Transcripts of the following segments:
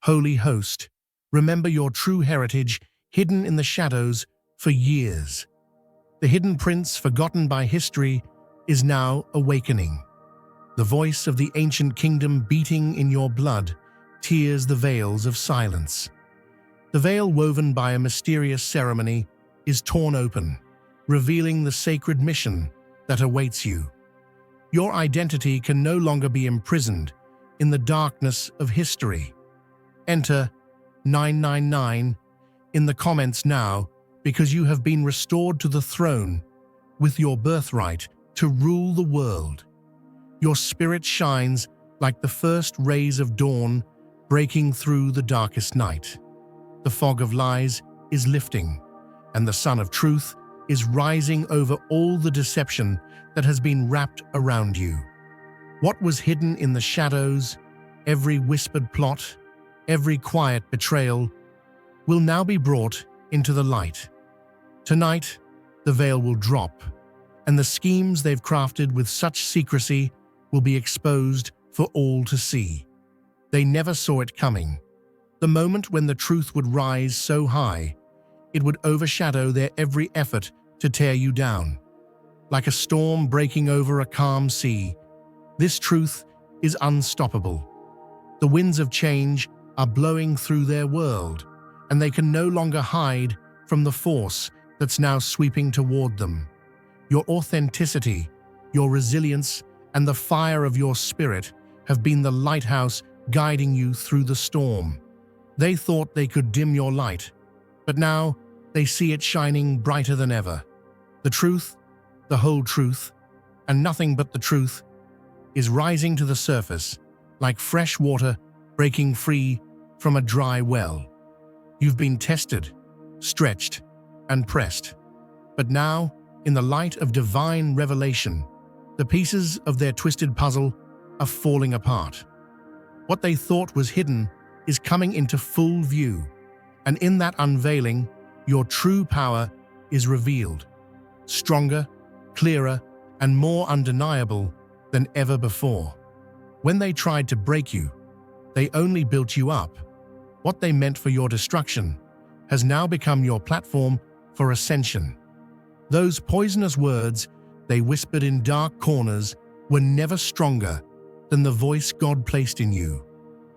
Holy host, remember your true heritage hidden in the shadows for years. The hidden prince forgotten by history is now awakening. The voice of the ancient kingdom beating in your blood tears the veils of silence. The veil woven by a mysterious ceremony is torn open, revealing the sacred mission that awaits you. Your identity can no longer be imprisoned in the darkness of history. Enter 999 in the comments now, because you have been restored to the throne with your birthright to rule the world. Your spirit shines like the first rays of dawn breaking through the darkest night. The fog of lies is lifting, and the sun of truth is rising over all the deception that has been wrapped around you. What was hidden in the shadows, every whispered plot, every quiet betrayal, will now be brought into the light. Tonight, the veil will drop, and the schemes they've crafted with such secrecy will be exposed for all to see. They never saw it coming. The moment when the truth would rise so high, it would overshadow their every effort to tear you down. Like a storm breaking over a calm sea, this truth is unstoppable. The winds of change are blowing through their world, and they can no longer hide from the force that's now sweeping toward them. Your authenticity, your resilience, and the fire of your spirit have been the lighthouse guiding you through the storm. They thought they could dim your light, but now they see it shining brighter than ever. The truth, the whole truth, and nothing but the truth, is rising to the surface like fresh water breaking free from a dry well. You've been tested, stretched, and pressed. But now, in the light of divine revelation, the pieces of their twisted puzzle are falling apart. What they thought was hidden is coming into full view, and in that unveiling, your true power is revealed, stronger, clearer, and more undeniable than ever before. When they tried to break you, they only built you up. What they meant for your destruction has now become your platform for ascension. Those poisonous words they whispered in dark corners were never stronger than the voice God placed in you.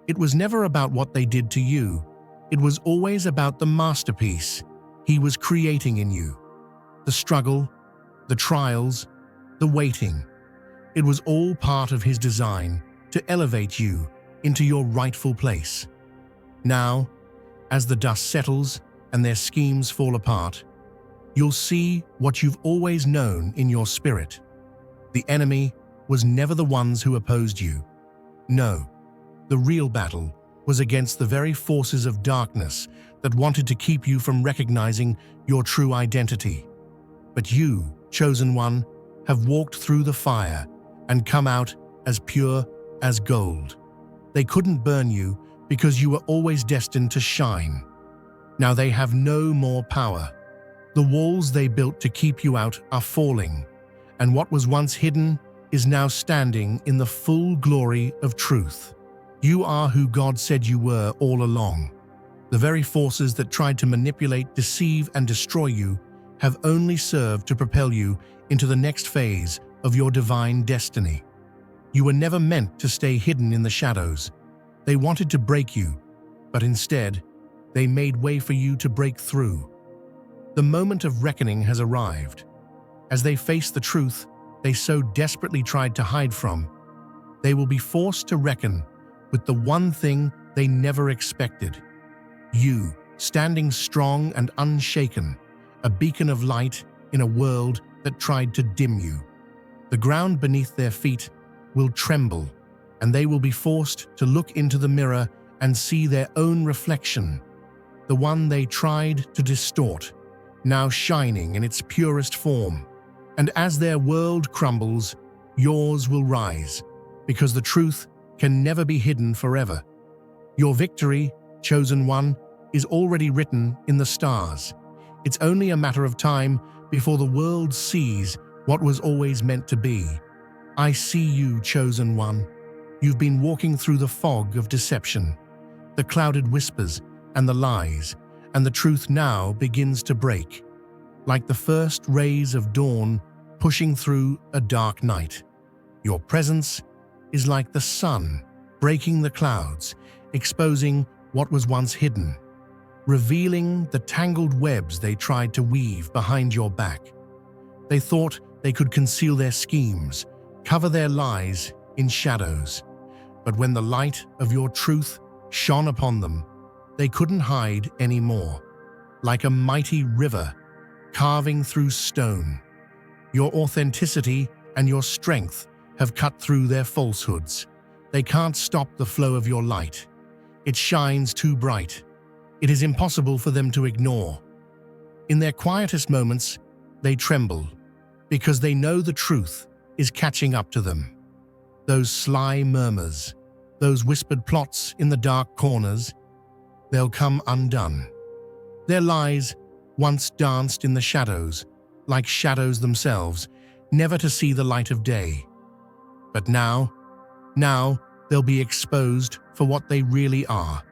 It was never about what they did to you. It was always about the masterpiece He was creating in you. The struggle, the trials, the waiting. It was all part of His design to elevate you into your rightful place. Now, as the dust settles and their schemes fall apart, you'll see what you've always known in your spirit. The enemy was never the ones who opposed you. No, the real battle was against the very forces of darkness that wanted to keep you from recognizing your true identity. But you, chosen one, have walked through the fire and come out as pure as gold. They couldn't burn you because you were always destined to shine. Now they have no more power. The walls they built to keep you out are falling, and what was once hidden is now standing in the full glory of truth. You are who God said you were all along. The very forces that tried to manipulate, deceive, and destroy you have only served to propel you into the next phase of your divine destiny. You were never meant to stay hidden in the shadows. They wanted to break you, but instead, they made way for you to break through. The moment of reckoning has arrived. As they face the truth they so desperately tried to hide from, they will be forced to reckon with the one thing they never expected. You, standing strong and unshaken, a beacon of light in a world that tried to dim you. The ground beneath their feet will tremble, and they will be forced to look into the mirror and see their own reflection, the one they tried to distort, now shining in its purest form. And as their world crumbles, yours will rise, because the truth can never be hidden forever. Your victory, chosen one, is already written in the stars. It's only a matter of time before the world sees what was always meant to be. I see you, chosen one. You've been walking through the fog of deception, the clouded whispers and the lies, and the truth now begins to break, like the first rays of dawn pushing through a dark night. Your presence is like the sun breaking the clouds, exposing what was once hidden, revealing the tangled webs they tried to weave behind your back. They thought they could conceal their schemes, cover their lies in shadows. But when the light of your truth shone upon them, they couldn't hide anymore. Like a mighty river carving through stone, your authenticity and your strength have cut through their falsehoods. They can't stop the flow of your light. It shines too bright. It is impossible for them to ignore. In their quietest moments, they tremble because they know the truth is catching up to them. Those sly murmurs, those whispered plots in the dark corners, they'll come undone. Their lies once danced in the shadows, like shadows themselves, never to see the light of day. But now they'll be exposed for what they really are: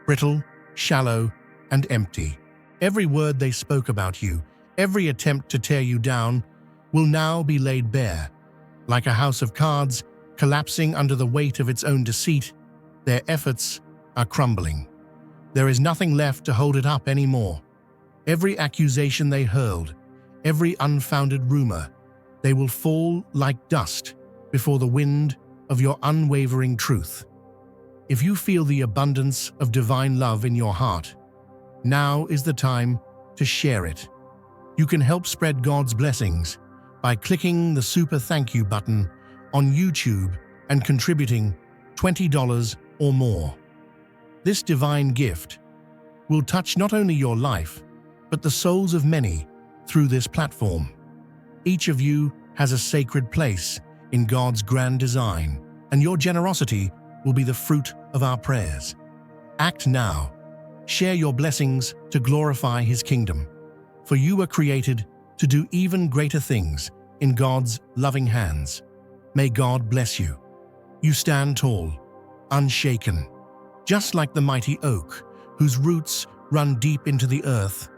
brittle, shallow, and empty. Every word they spoke about you, every attempt to tear you down, will now be laid bare. Like a house of cards collapsing under the weight of its own deceit, their efforts are crumbling. There is nothing left to hold it up anymore. Every accusation they hurled, every unfounded rumor, they will fall like dust before the wind of your unwavering truth. If you feel the abundance of divine love in your heart, now is the time to share it. You can help spread God's blessings by clicking the super thank you button on YouTube and contributing $20 or more. This divine gift will touch not only your life, but the souls of many through this platform. Each of you has a sacred place in God's grand design, and your generosity will be the fruit of our prayers. Act now. Share your blessings to glorify His kingdom, for you were created to do even greater things in God's loving hands. May God bless you. You stand tall, unshaken, just like the mighty oak whose roots run deep into the earth.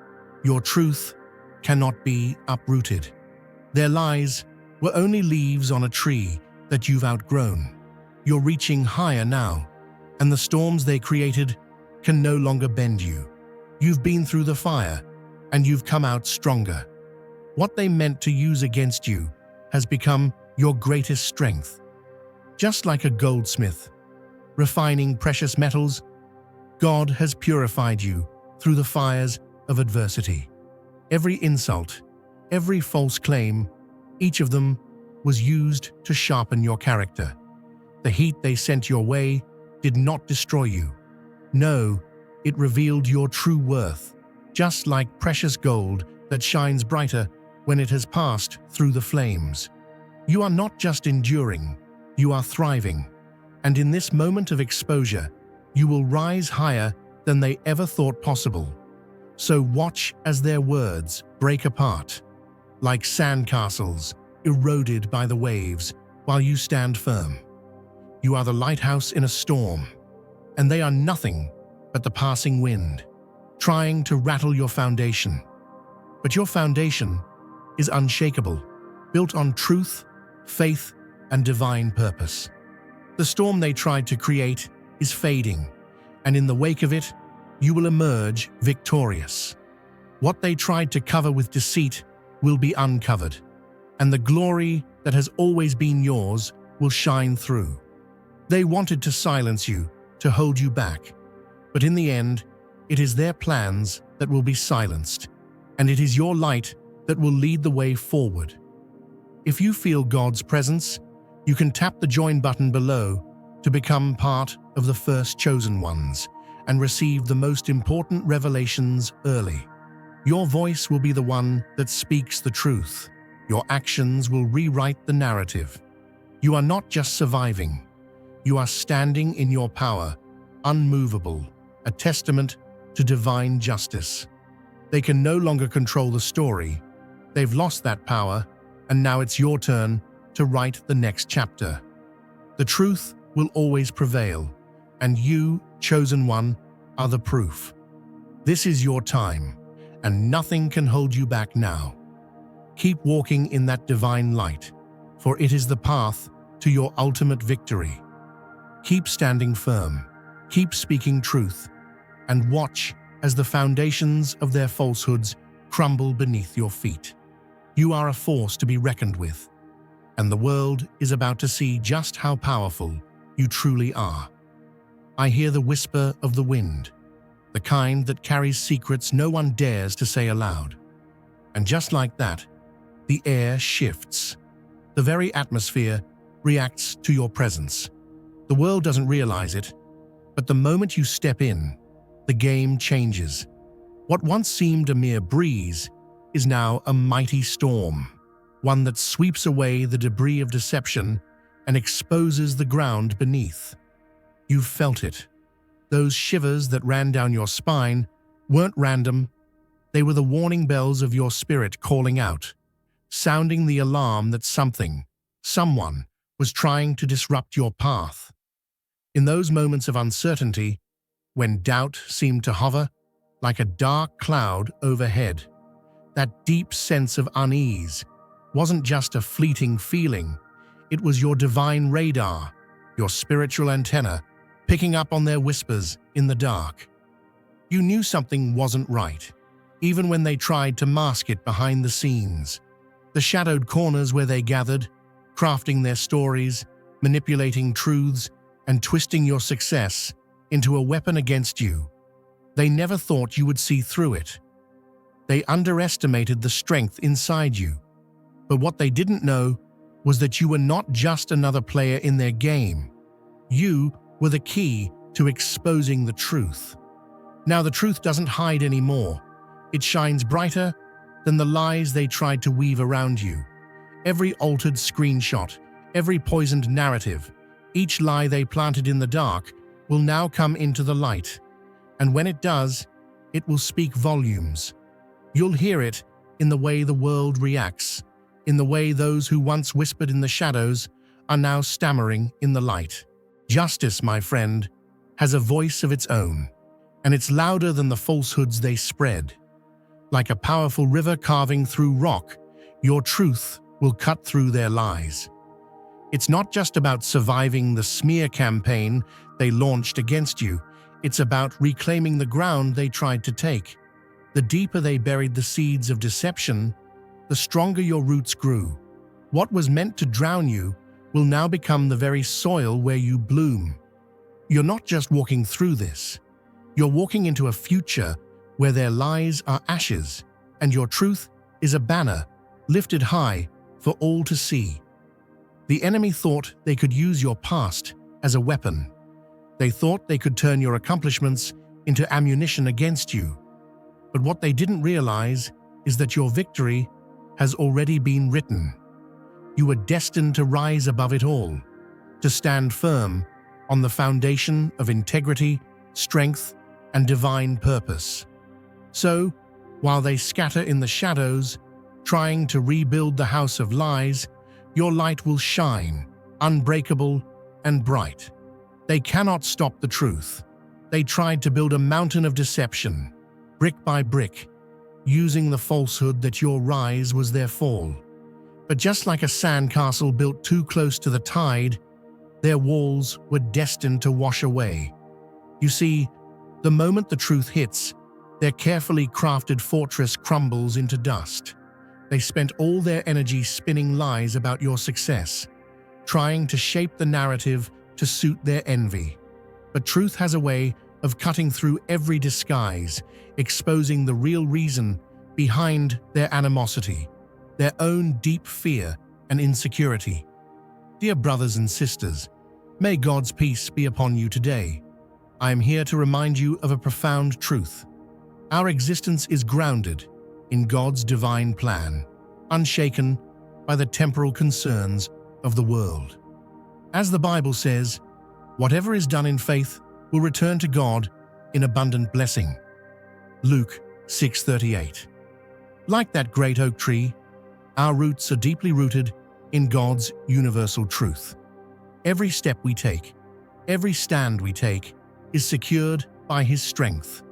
Your truth cannot be uprooted. Their lies were only leaves on a tree that you've outgrown. You're reaching higher now, and the storms they created can no longer bend you. You've been through the fire, and you've come out stronger. What they meant to use against you has become your greatest strength. Just like a goldsmith refining precious metals, God has purified you through the fires of adversity. Every insult, every false claim, each of them was used to sharpen your character. The heat they sent your way did not destroy you. No, it revealed your true worth, just like precious gold that shines brighter when it has passed through the flames. You are not just enduring, you are thriving. And in this moment of exposure, you will rise higher than they ever thought possible. So watch as their words break apart, like sandcastles eroded by the waves, while you stand firm. You are the lighthouse in a storm, and they are nothing but the passing wind, trying to rattle your foundation. But your foundation is unshakable, built on truth, faith, and divine purpose. The storm they tried to create is fading, and in the wake of it, you will emerge victorious. What they tried to cover with deceit will be uncovered, and the glory that has always been yours will shine through. They wanted to silence you, to hold you back, but in the end, it is their plans that will be silenced, and it is your light that will lead the way forward. If you feel God's presence, you can tap the join button below to become part of the first chosen ones and receive the most important revelations early. Your voice will be the one that speaks the truth. Your actions will rewrite the narrative. You are not just surviving. You are standing in your power, unmovable, a testament to divine justice. They can no longer control the story. They've lost that power, and now it's your turn to write the next chapter. The truth will always prevail, and you chosen one, are the proof. This is your time, and nothing can hold you back now. Keep walking in that divine light, for it is the path to your ultimate victory. Keep standing firm, keep speaking truth, and watch as the foundations of their falsehoods crumble beneath your feet. You are a force to be reckoned with, and the world is about to see just how powerful you truly are. I hear the whisper of the wind, the kind that carries secrets no one dares to say aloud. And just like that, the air shifts. The very atmosphere reacts to your presence. The world doesn't realize it, but the moment you step in, the game changes. What once seemed a mere breeze is now a mighty storm, one that sweeps away the debris of deception and exposes the ground beneath. You've felt it. Those shivers that ran down your spine weren't random. They were the warning bells of your spirit calling out, sounding the alarm that someone was trying to disrupt your path. In those moments of uncertainty, when doubt seemed to hover like a dark cloud overhead, that deep sense of unease wasn't just a fleeting feeling. It was your divine radar, your spiritual antenna, picking up on their whispers in the dark. You knew something wasn't right, even when they tried to mask it behind the scenes. The shadowed corners where they gathered, crafting their stories, manipulating truths, and twisting your success into a weapon against you. They never thought you would see through it. They underestimated the strength inside you. But what they didn't know was that you were not just another player in their game. You were the key to exposing the truth. Now the truth doesn't hide anymore. It shines brighter than the lies they tried to weave around you. Every altered screenshot, every poisoned narrative, each lie they planted in the dark will now come into the light. And when it does, it will speak volumes. You'll hear it in the way the world reacts, in the way those who once whispered in the shadows are now stammering in the light. Justice, my friend, has a voice of its own, and it's louder than the falsehoods they spread. Like a powerful river carving through rock, your truth will cut through their lies. It's not just about surviving the smear campaign they launched against you. It's about reclaiming the ground they tried to take. The deeper they buried the seeds of deception, the stronger your roots grew. What was meant to drown you will now become the very soil where you bloom. You're not just walking through this. You're walking into a future where their lies are ashes, and your truth is a banner lifted high for all to see. The enemy thought they could use your past as a weapon. They thought they could turn your accomplishments into ammunition against you. But what they didn't realize is that your victory has already been written. You were destined to rise above it all, to stand firm on the foundation of integrity, strength, and divine purpose. So, while they scatter in the shadows, trying to rebuild the house of lies, your light will shine, unbreakable and bright. They cannot stop the truth. They tried to build a mountain of deception, brick by brick, using the falsehood that your rise was their fall. But just like a sandcastle built too close to the tide, their walls were destined to wash away. You see, the moment the truth hits, their carefully crafted fortress crumbles into dust. They spent all their energy spinning lies about your success, trying to shape the narrative to suit their envy. But truth has a way of cutting through every disguise, exposing the real reason behind their animosity, their own deep fear and insecurity. Dear brothers and sisters, may God's peace be upon you today. I am here to remind you of a profound truth. Our existence is grounded in God's divine plan, unshaken by the temporal concerns of the world. As the Bible says, whatever is done in faith will return to God in abundant blessing. Luke 6:38. Like that great oak tree, our roots are deeply rooted in God's universal truth. Every step we take, every stand we take, is secured by his strength.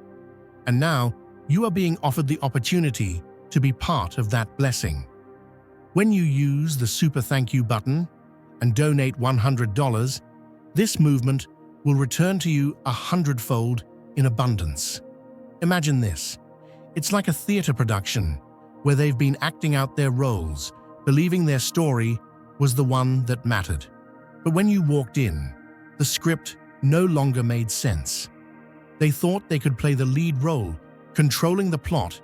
And now, you are being offered the opportunity to be part of that blessing. When you use the Super Thank You button and donate $100, this movement will return to you 100-fold in abundance. Imagine this. It's like a theater production where they've been acting out their roles, believing their story was the one that mattered. But when you walked in, the script no longer made sense. They thought they could play the lead role, controlling the plot,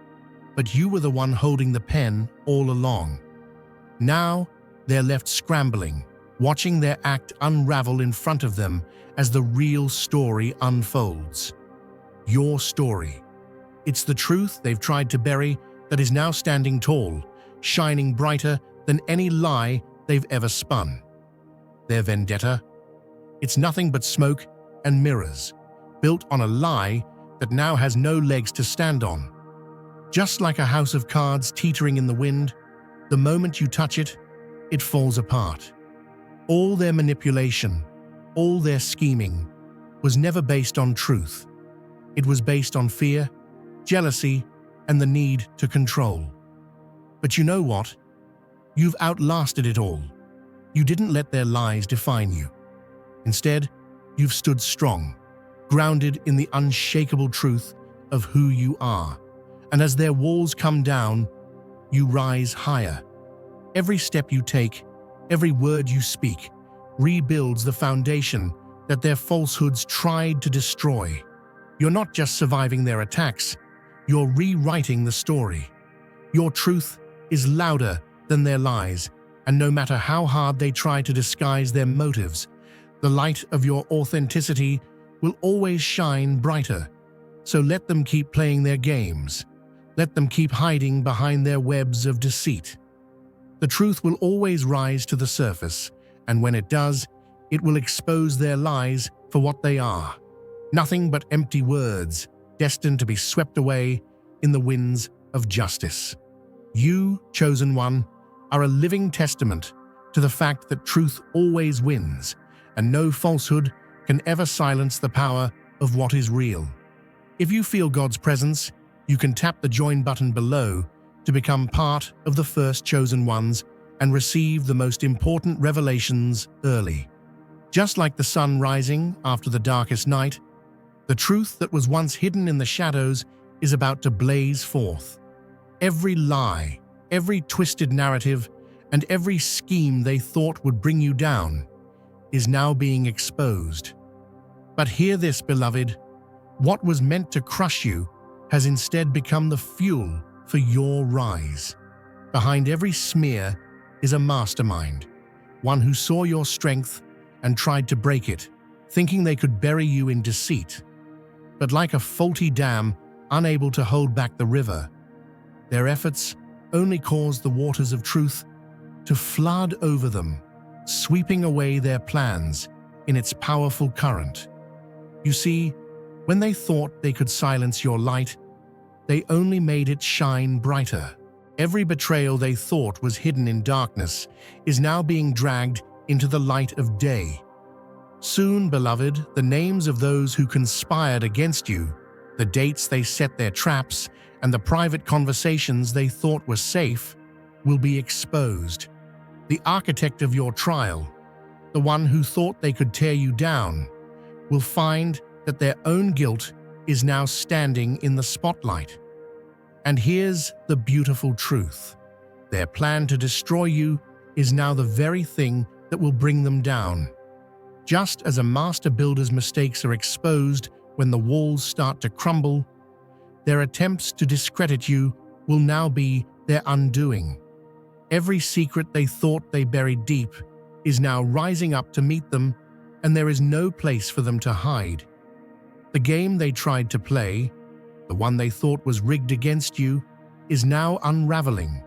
but you were the one holding the pen all along. Now, they're left scrambling, watching their act unravel in front of them as the real story unfolds. Your story. It's the truth they've tried to bury that is now standing tall, shining brighter than any lie they've ever spun. Their vendetta? It's nothing but smoke and mirrors, built on a lie that now has no legs to stand on. Just like a house of cards teetering in the wind, the moment you touch it, it falls apart. All their manipulation, all their scheming, was never based on truth. It was based on fear, jealousy, and the need to control. But you know what? You've outlasted it all. You didn't let their lies define you. Instead, you've stood strong, grounded in the unshakable truth of who you are. And as their walls come down, you rise higher. Every step you take, every word you speak, rebuilds the foundation that their falsehoods tried to destroy. You're not just surviving their attacks, you're rewriting the story. Your truth is louder than their lies, and no matter how hard they try to disguise their motives, the light of your authenticity will always shine brighter. So let them keep playing their games. Let them keep hiding behind their webs of deceit. The truth will always rise to the surface, and when it does, it will expose their lies for what they are. Nothing but empty words, destined to be swept away in the winds of justice. You, chosen one, are a living testament to the fact that truth always wins, and no falsehood can ever silence the power of what is real. If you feel God's presence, you can tap the join button below to become part of the first chosen ones and receive the most important revelations early. Just like the sun rising after the darkest night, the truth that was once hidden in the shadows is about to blaze forth. Every lie, every twisted narrative, and every scheme they thought would bring you down is now being exposed. But hear this, beloved, what was meant to crush you has instead become the fuel for your rise. Behind every smear is a mastermind, one who saw your strength and tried to break it, thinking they could bury you in deceit. But like a faulty dam unable to hold back the river, their efforts only caused the waters of truth to flood over them, sweeping away their plans in its powerful current. You see, when they thought they could silence your light, they only made it shine brighter. Every betrayal they thought was hidden in darkness is now being dragged into the light of day. Soon, beloved, the names of those who conspired against you, the dates they set their traps, and the private conversations they thought were safe will be exposed. The architect of your trial, the one who thought they could tear you down, will find that their own guilt is now standing in the spotlight. And here's the beautiful truth. Their plan to destroy you is now the very thing that will bring them down. Just as a master builder's mistakes are exposed when the walls start to crumble, their attempts to discredit you will now be their undoing. Every secret they thought they buried deep is now rising up to meet them, and there is no place for them to hide. The game they tried to play, the one they thought was rigged against you, is now unraveling.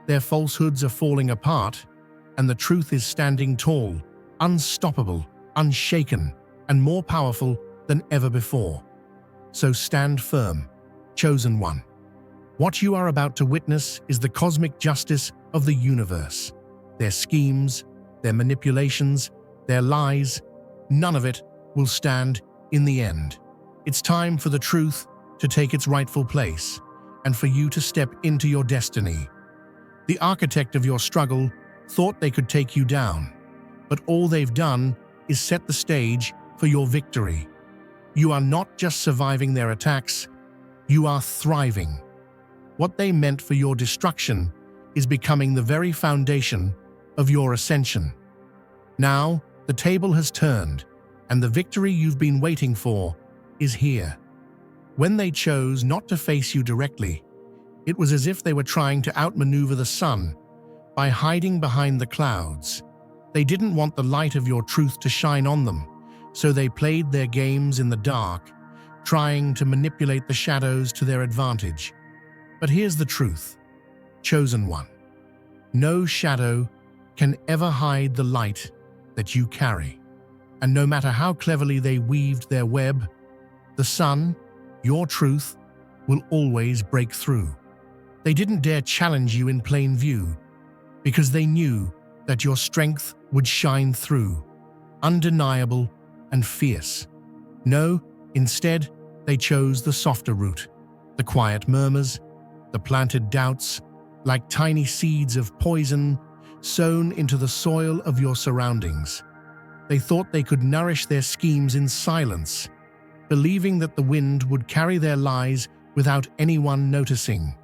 Their falsehoods are falling apart, and the truth is standing tall, unstoppable, unshaken, and more powerful than ever before. So stand firm, chosen one. What you are about to witness is the cosmic justice of the universe. Their schemes, their manipulations, their lies, none of it will stand In the end, it's time for the truth to take its rightful place and for you to step into your destiny. The architect of your struggle thought they could take you down, but all they've done is set the stage for your victory. You are not just surviving their attacks, you are thriving. What they meant for your destruction is becoming the very foundation of your ascension. Now, the table has turned, and the victory you've been waiting for is here. When they chose not to face you directly, it was as if they were trying to outmaneuver the sun by hiding behind the clouds. They didn't want the light of your truth to shine on them, so they played their games in the dark, trying to manipulate the shadows to their advantage. But here's the truth, chosen one. No shadow can ever hide the light that you carry. And no matter how cleverly they weaved their web, the sun, your truth, will always break through. They didn't dare challenge you in plain view, because they knew that your strength would shine through, undeniable and fierce. No, instead, they chose the softer route, the quiet murmurs, the planted doubts, like tiny seeds of poison sown into the soil of your surroundings. They thought they could nourish their schemes in silence, believing that the wind would carry their lies without anyone noticing.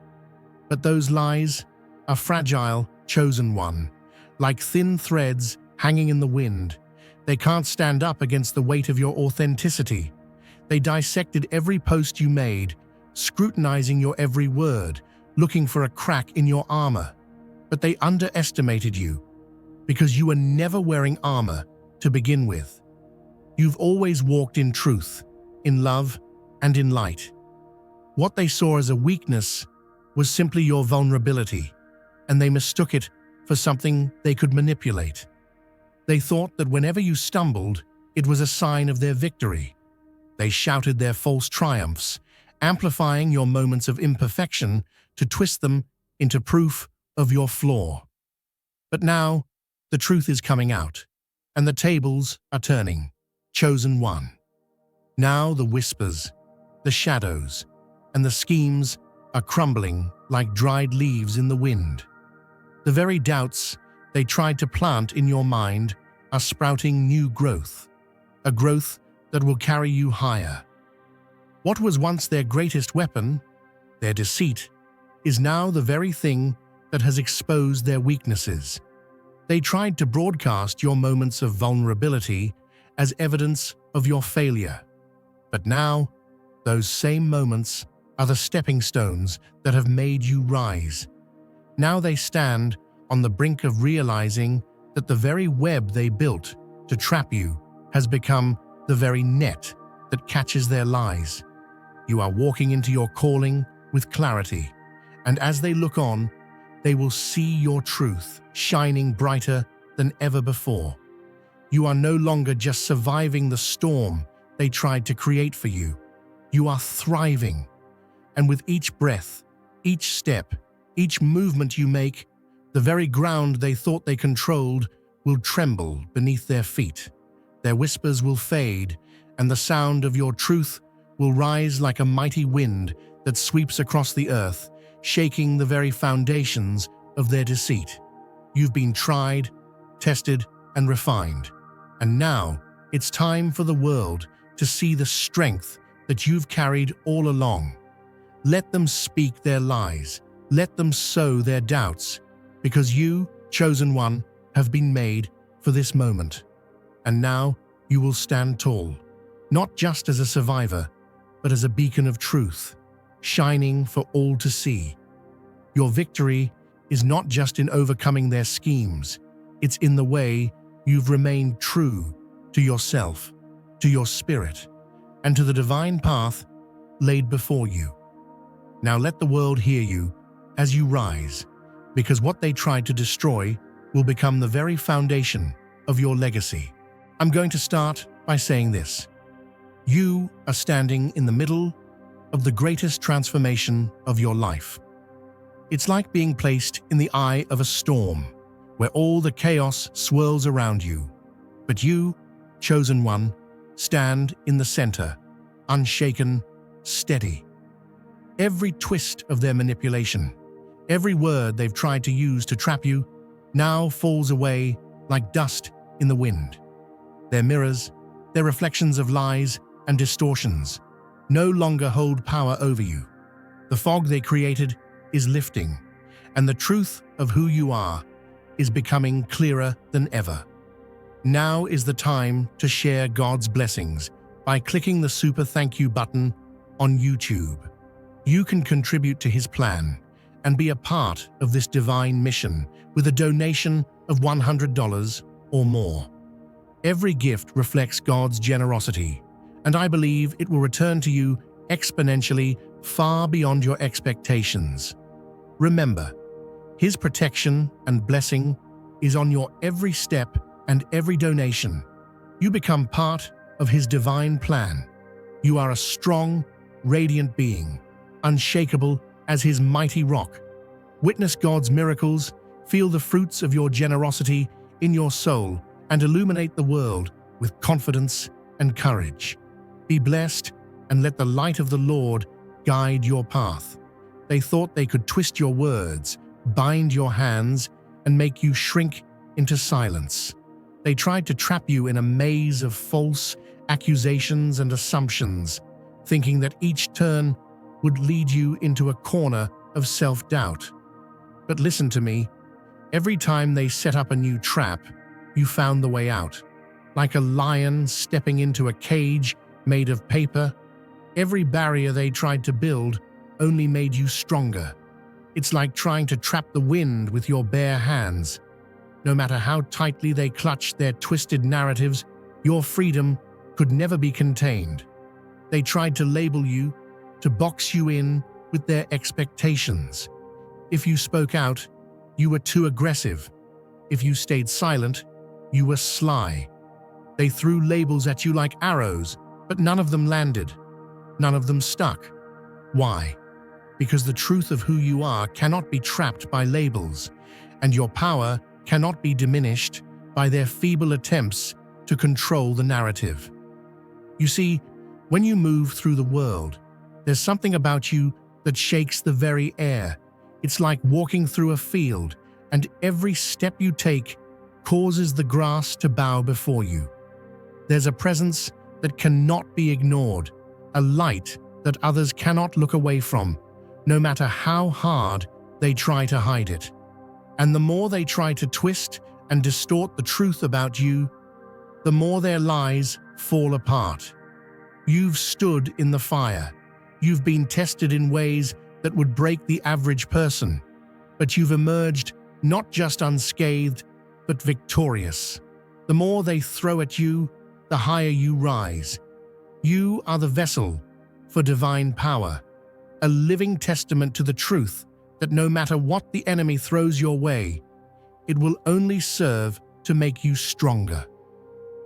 But those lies are fragile, chosen one, like thin threads hanging in the wind. They can't stand up against the weight of your authenticity. They dissected every post you made, scrutinizing your every word, looking for a crack in your armor. But they underestimated you, because you were never wearing armor to begin with. You've always walked in truth, in love, and in light. What they saw as a weakness was simply your vulnerability, and they mistook it for something they could manipulate. They thought that whenever you stumbled, it was a sign of their victory. They shouted their false triumphs, amplifying your moments of imperfection to twist them into proof of your flaw. But now, the truth is coming out, and the tables are turning. Chosen one. Now the whispers, the shadows, and the schemes are crumbling like dried leaves in the wind. The very doubts they tried to plant in your mind are sprouting new growth, a growth that will carry you higher. What was once their greatest weapon, their deceit, is now the very thing that has exposed their weaknesses. They tried to broadcast your moments of vulnerability as evidence of your failure. But now, those same moments are the stepping stones that have made you rise. Now they stand on the brink of realizing that the very web they built to trap you has become the very net that catches their lies. You are walking into your calling with clarity, and as they look on, they will see your truth shining brighter than ever before. You are no longer just surviving the storm they tried to create for you. You are thriving. And with each breath, each step, each movement you make, the very ground they thought they controlled will tremble beneath their feet. Their whispers will fade, and the sound of your truth will rise like a mighty wind that sweeps across the earth, shaking the very foundations of their deceit. You've been tried, tested, and refined. And now, it's time for the world to see the strength that you've carried all along. Let them speak their lies. Let them sow their doubts, because you, chosen one, have been made for this moment. And now you will stand tall, not just as a survivor, but as a beacon of truth, shining for all to see. Your victory is not just in overcoming their schemes, it's in the way you've remained true to yourself, to your spirit, and to the divine path laid before you. Now let the world hear you as you rise, because what they tried to destroy will become the very foundation of your legacy. I'm going to start by saying this. You are standing in the middle of the greatest transformation of your life. It's like being placed in the eye of a storm, where all the chaos swirls around you. But you, chosen one, stand in the center, unshaken, steady. Every twist of their manipulation, every word they've tried to use to trap you, now falls away like dust in the wind. Their mirrors, their reflections of lies and distortions, no longer hold power over you. The fog they created is lifting, and the truth of who you are is becoming clearer than ever. Now is the time to share God's blessings by clicking the super thank you button on YouTube. You can contribute to His plan and be a part of this divine mission with a donation of $100 or more. Every gift reflects God's generosity, and I believe it will return to you exponentially far beyond your expectations. Remember, His protection and blessing is on your every step and every donation. You become part of His divine plan. You are a strong, radiant being, unshakable as His mighty rock. Witness God's miracles, feel the fruits of your generosity in your soul, and illuminate the world with confidence and courage. Be blessed and let the light of the Lord guide your path. They thought they could twist your words, bind your hands, and make you shrink into silence. They tried to trap you in a maze of false accusations and assumptions, thinking that each turn would lead you into a corner of self-doubt. But listen to me, every time they set up a new trap, you found the way out. Like a lion stepping into a cage made of paper, every barrier they tried to build only made you stronger. It's like trying to trap the wind with your bare hands. No matter how tightly they clutched their twisted narratives, your freedom could never be contained. They tried to label you, to box you in with their expectations. If you spoke out, you were too aggressive. If you stayed silent, you were sly. They threw labels at you like arrows, but none of them landed. None of them stuck. Why? Because the truth of who you are cannot be trapped by labels, and your power cannot be diminished by their feeble attempts to control the narrative. You see, when you move through the world, there's something about you that shakes the very air. It's like walking through a field, and every step you take causes the grass to bow before you. There's a presence that cannot be ignored, a light that others cannot look away from, no matter how hard they try to hide it. And the more they try to twist and distort the truth about you, the more their lies fall apart. You've stood in the fire. You've been tested in ways that would break the average person, but you've emerged not just unscathed, but victorious. The more they throw at you, the higher you rise. You are the vessel for divine power, a living testament to the truth that no matter what the enemy throws your way, it will only serve to make you stronger.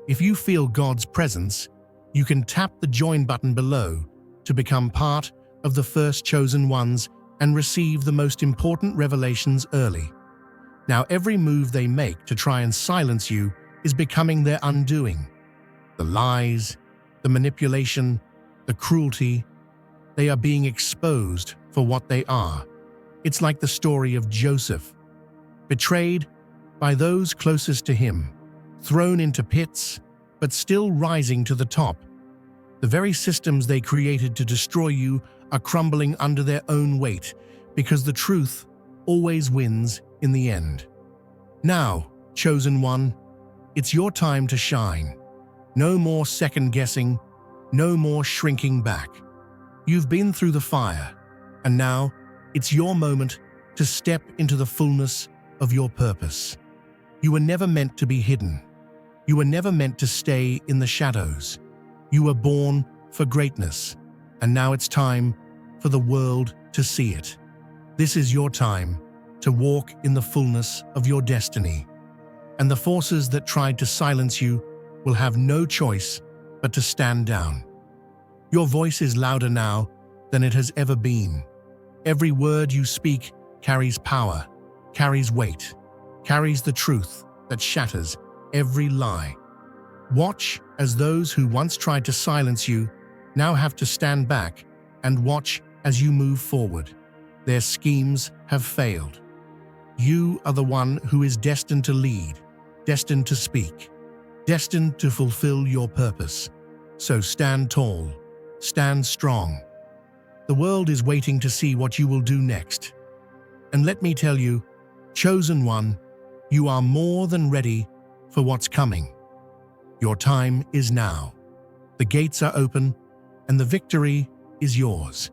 If you feel God's presence, you can tap the join button below to become part of the first chosen ones and receive the most important revelations early. Now every move they make to try and silence you is becoming their undoing. The lies, the manipulation, the cruelty, they are being exposed for what they are. It's like the story of Joseph, betrayed by those closest to him, thrown into pits, but still rising to the top. The very systems they created to destroy you are crumbling under their own weight, because the truth always wins in the end. Now, chosen one, it's your time to shine. No more second-guessing, no more shrinking back. You've been through the fire, and now it's your moment to step into the fullness of your purpose. You were never meant to be hidden. You were never meant to stay in the shadows. You were born for greatness, and now it's time for the world to see it. This is your time to walk in the fullness of your destiny, and the forces that tried to silence you will have no choice but to stand down. Your voice is louder now than it has ever been. Every word you speak carries power, carries weight, carries the truth that shatters every lie. Watch as those who once tried to silence you now have to stand back and watch as you move forward. Their schemes have failed. You are the one who is destined to lead, destined to speak, destined to fulfill your purpose. So stand tall, stand strong. The world is waiting to see what you will do next. And let me tell you, chosen one, you are more than ready for what's coming. Your time is now. The gates are open, and the victory is yours.